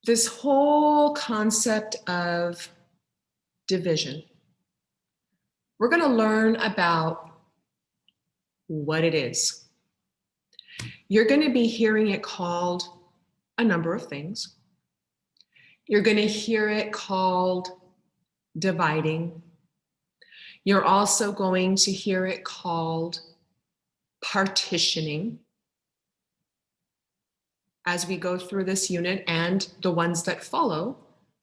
this whole concept of division. We're going to learn about what it is. You're going to be hearing it called a number of things. You're going to hear it called dividing. You're also going to hear it called partitioning. As we go through this unit and the ones that follow,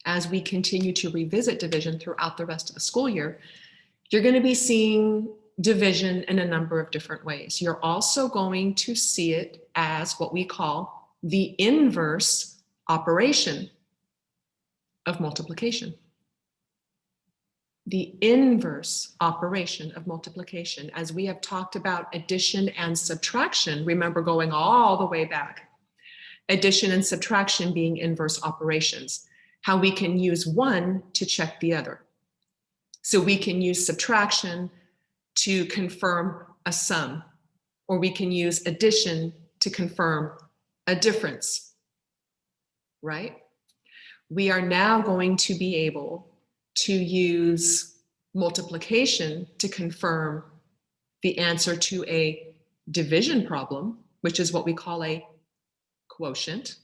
as we continue to revisit division throughout the rest of the school year, you're going to be seeing division in a number of different ways. You're also going to see it as what we call the inverse operation of multiplication. The inverse operation of multiplication. As we have talked about addition and subtraction, remember going all the way back, addition and subtraction being inverse operations, how we can use one to check the other. So we can use subtraction to confirm a sum, or we can use addition to confirm a difference, right? We are now going to be able to use multiplication to confirm the answer to a division problem, which is what we call a quotient.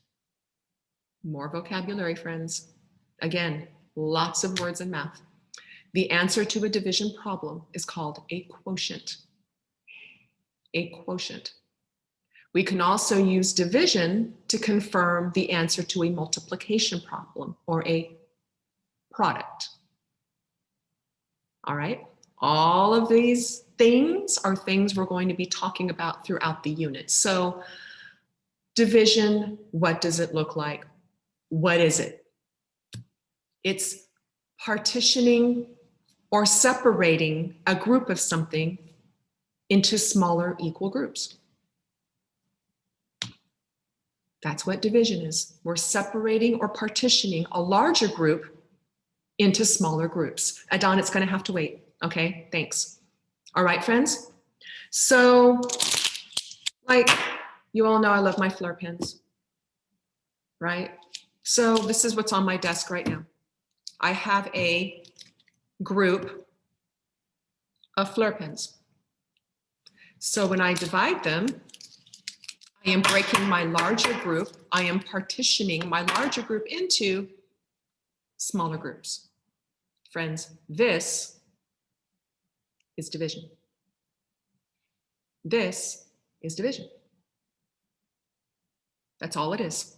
More vocabulary, friends. Again, lots of words in math. The answer to a division problem is called a quotient. A quotient. We can also use division to confirm the answer to a multiplication problem or a product. All right? All of these things are things we're going to be talking about throughout the unit. So division, what does it look like? What is it? It's partitioning or separating a group of something into smaller equal groups. That's what division is. We're separating or partitioning a larger group into smaller groups. Adon, it's going to have to wait. Okay, thanks. All right, friends. So, like, you all know I love my Flehr pens, right? So this is what's on my desk right now. I have a group of Flehr pens. So when I divide them, I am breaking my larger group. I am partitioning my larger group into smaller groups. Friends, this is division. This is division. That's all it is.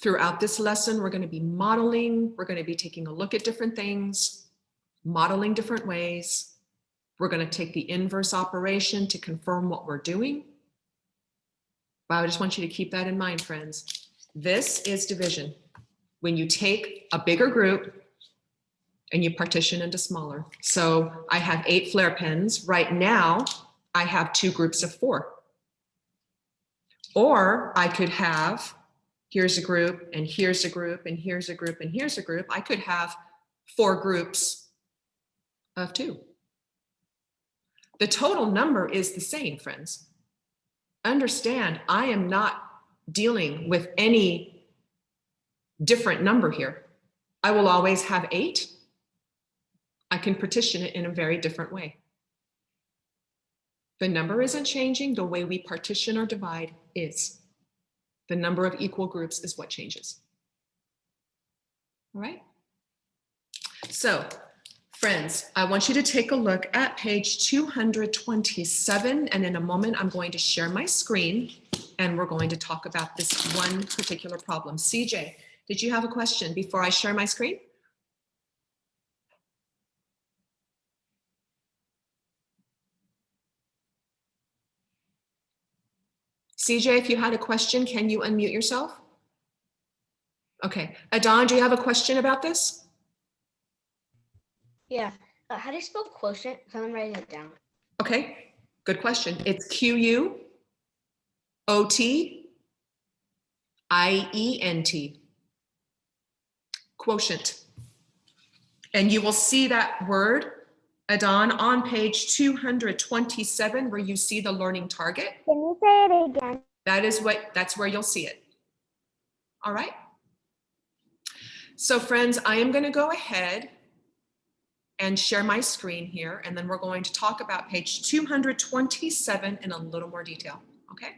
Throughout this lesson, we're going to be modeling. We're going to be taking a look at different things, modeling different ways. We're going to take the inverse operation to confirm what we're doing. But I just want you to keep that in mind, friends. This is division. When you take a bigger group and you partition into smaller. So I have 8 Flehr pens. Right now, I have 2 groups of 4. Or I could have, here's a group, and here's a group, and here's a group, and here's a group. I could have 4 groups of 2. The total number is the same, friends. Understand, I am not dealing with any different number here. I will always have 8. I can partition it in a very different way. The number isn't changing. The way we partition or divide is. The number of equal groups is what changes. All right? So, friends, I want you to take a look at page 227, and in a moment, I'm going to share my screen, and we're going to talk about this one particular problem. CJ, did you have a question before I share my screen? CJ, if you had a question, can you unmute yourself? Okay. Adon, do you have a question about this? Yeah. How do you spell quotient? So I'm writing it down. Okay. Good question. It's Q-U-O-T-I-E-N-T. Quotient. And you will see that word, Adon, on page 227, where you see the learning target. Can you say it again? That's where you'll see it. All right. So friends, I am going to go ahead and share my screen here, and then we're going to talk about page 227 in a little more detail, okay?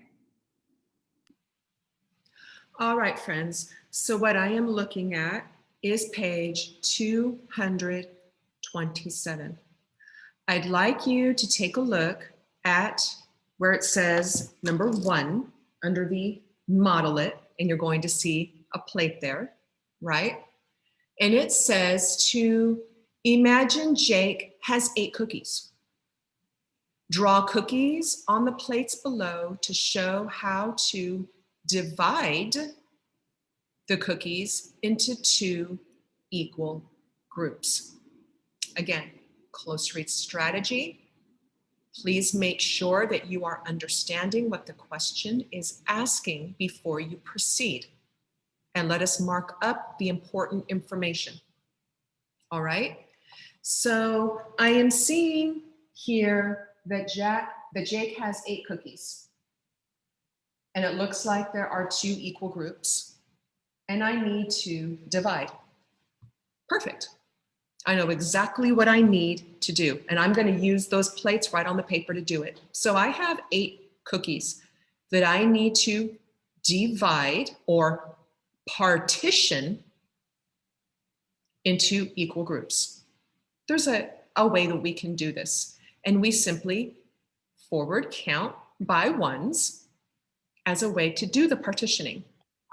All right, friends, so what I am looking at is page 227. I'd like you to take a look at where it says number 1 under the model it, and you're going to see a plate there, right? And it says to imagine Jake has 8 cookies. Draw cookies on the plates below to show how to divide the cookies into 2 equal groups. Again, close read strategy. Please make sure that you are understanding what the question is asking before you proceed. And let us mark up the important information. All right. So I am seeing here that Jake has 8 cookies. And it looks like there are 2 equal groups. And I need to divide. Perfect. I know exactly what I need to do. And I'm going to use those plates right on the paper to do it. So I have 8 cookies that I need to divide or partition into equal groups. There's a way that we can do this. And we simply forward count by ones as a way to do the partitioning.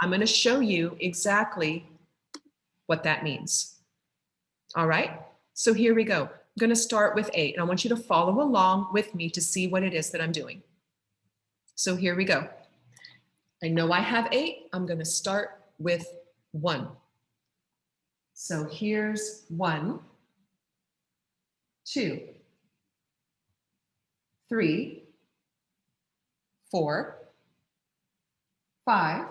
I'm going to show you exactly what that means. All right, so here we go. I'm going to start with 8, and I want you to follow along with me to see what it is that I'm doing. So here we go. I know I have 8. I'm going to start with 1. So here's 1, 2, 3, 4, 5,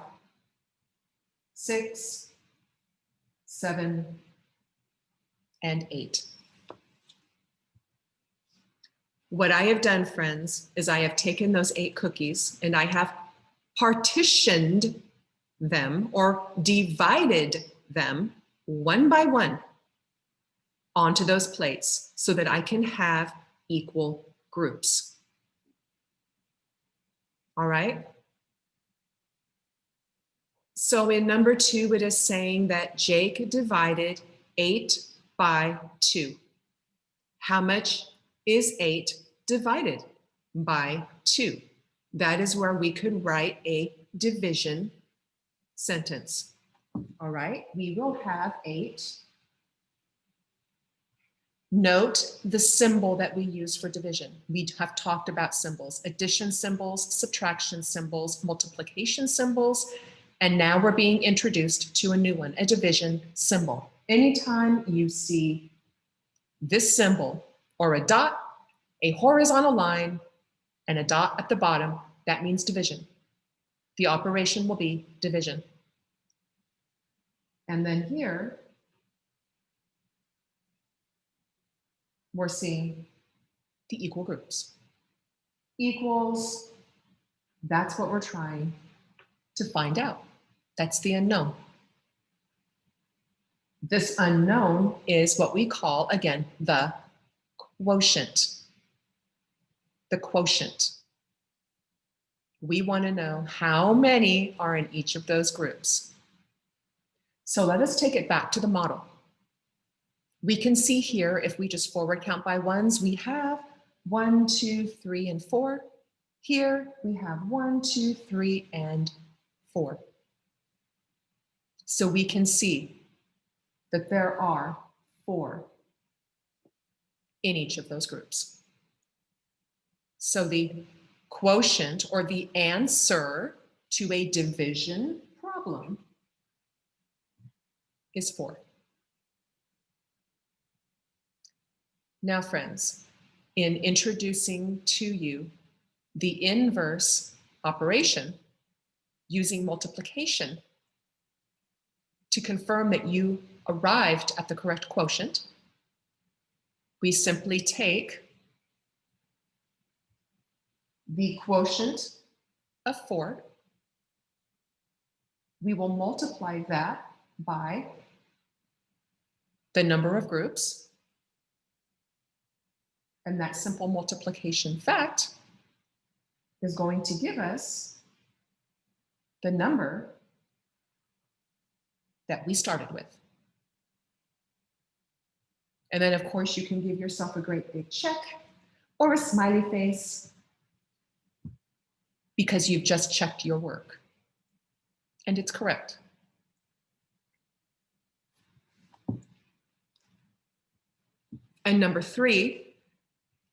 6, 7, and 8. What I have done, friends, is I have taken those 8 cookies and I have partitioned them or divided them one by one onto those plates so that I can have equal groups. All right? So in number 2, it is saying that Jake divided 8 by 2. How much is 8 divided by 2? That is where we could write a division sentence. All right, we will have 8. Note the symbol that we use for division. We have talked about symbols, addition symbols, subtraction symbols, multiplication symbols, and now we're being introduced to a new one, a division symbol. Anytime you see this symbol or a dot, a horizontal line, and a dot at the bottom, that means division. The operation will be division. And then here, we're seeing the equal groups. Equals, that's what we're trying to find out. That's the unknown. This unknown is what we call, again, the quotient. The quotient. We want to know how many are in each of those groups. So let us take it back to the model. We can see here, if we just forward count by ones, we have 1, 2, 3, and 4. Here we have 1, 2, 3, and 4. So we can see that there are 4 in each of those groups. So the quotient or the answer to a division problem is 4. Now, friends, in introducing to you the inverse operation using multiplication to confirm that you arrived at the correct quotient, we simply take the quotient of 4 we will multiply that by the number of groups. And that simple multiplication fact is going to give us the number that we started with. And then, of course, you can give yourself a great big check or a smiley face because you've just checked your work. And it's correct. And number 3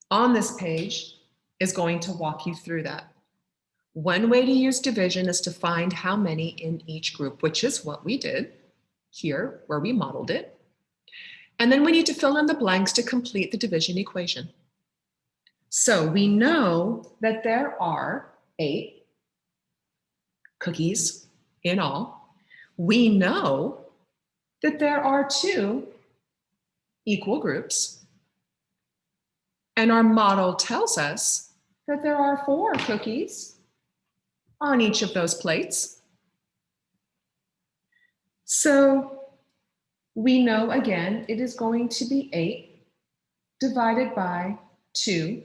on this page is going to walk you through that. One way to use division is to find how many in each group, which is what we did here where we modeled it. And then we need to fill in the blanks to complete the division equation. So we know that there are 8 cookies in all. We know that there are 2 equal groups. And our model tells us that there are 4 cookies on each of those plates. So we know, again, it is going to be 8 divided by 2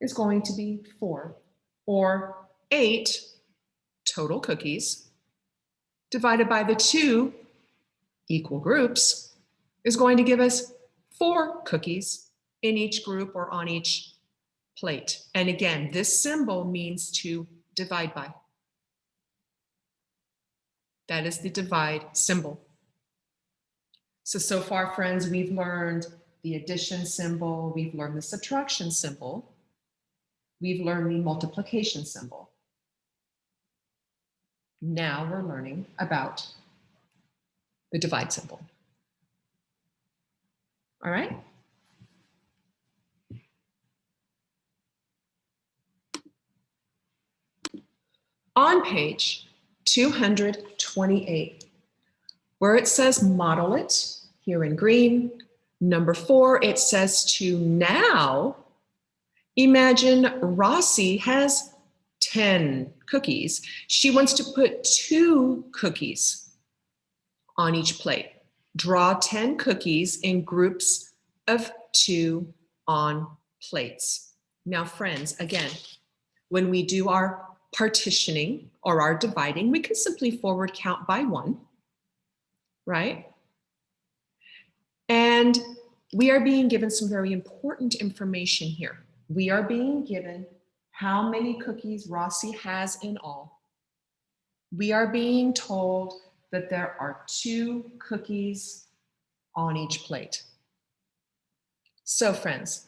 is going to be 4, or 8 total cookies divided by the 2 equal groups is going to give us 4 cookies in each group or on each plate. And again, this symbol means to divide by. That is the divide symbol. So far, friends, we've learned the addition symbol, we've learned the subtraction symbol, we've learned the multiplication symbol. Now we're learning about the divide symbol. All right? On page 228, where it says model it, here in green, number 4, it says to now imagine Rossi has 10 cookies. She wants to put 2 cookies on each plate. Draw 10 cookies in groups of 2 on plates. Now, friends, again, when we do our partitioning or our dividing, we can simply forward count by 1, right? And we are being given some very important information here. We are being given how many cookies Rossi has in all. We are being told that there are 2 cookies on each plate. So, friends,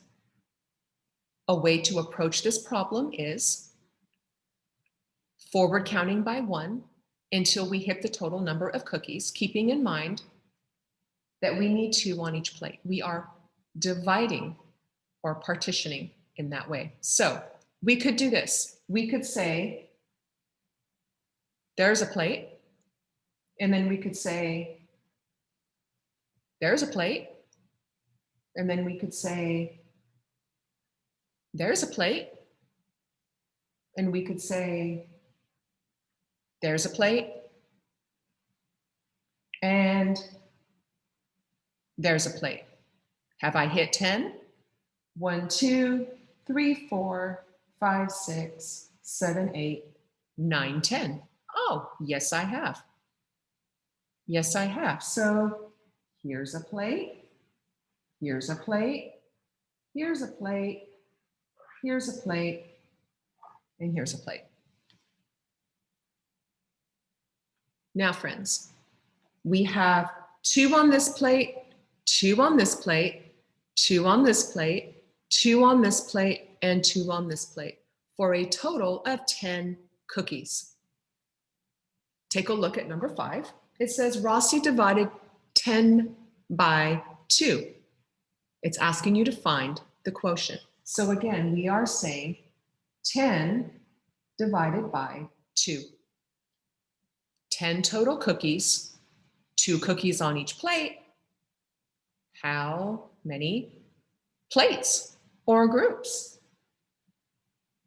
a way to approach this problem is forward counting by 1 until we hit the total number of cookies, keeping in mind that we need 2 on each plate. We are dividing or partitioning in that way. So we could do this. We could say, there's a plate. And then we could say, there's a plate. And then we could say, there's a plate. And we could say, there's a plate. And there's a plate. Have I hit 10? 1, 2, 3, 4, 5, 6, 7, 8, 9, 10. Oh, yes, I have. Yes, I have. So here's a plate. Here's a plate. Here's a plate. Here's a plate. And here's a plate. Now, friends, we have 2 on this plate, 2 on this plate, 2 on this plate, 2 on this plate, and 2 on this plate, for a total of 10 cookies. Take a look at number 5. It says Rossi divided 10 by 2. It's asking you to find the quotient. So again, we are saying 10 divided by 2. 10 total cookies, 2 cookies on each plate. How many plates or groups?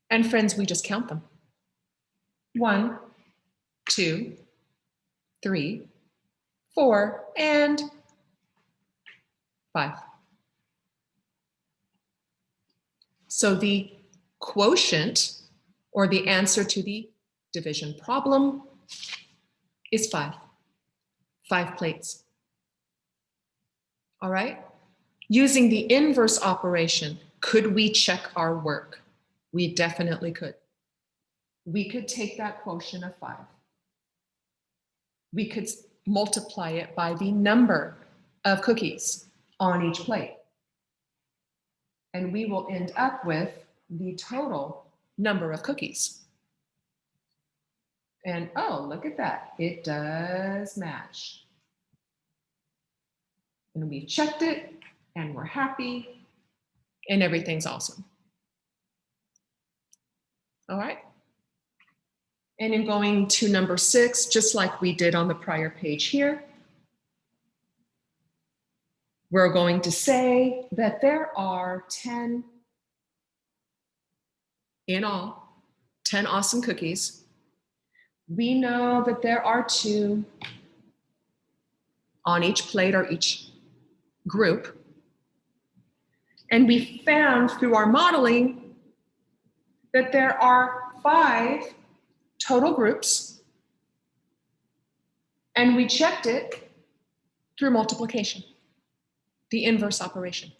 And friends, we just count them. 1, 2, 3, 4, and 5. So the quotient, or the answer to the division problem, is 5. 5 plates. All right? Using the inverse operation, could we check our work? We definitely could. We could take that quotient of 5. We could multiply it by the number of cookies on each plate. And we will end up with the total number of cookies. And oh, look at that. It does match. And we've checked it, and we're happy, and everything's awesome. All right. And in going to number 6, just like we did on the prior page here, we're going to say that there are 10 in all, 10 awesome cookies. We know that there are 2 on each plate or each group. And we found through our modeling that there are 5 total groups, and we checked it through multiplication, the inverse operation.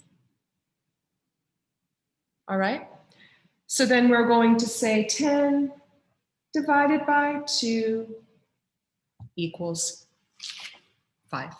All right? So then we're going to say 10 divided by 2 equals 5.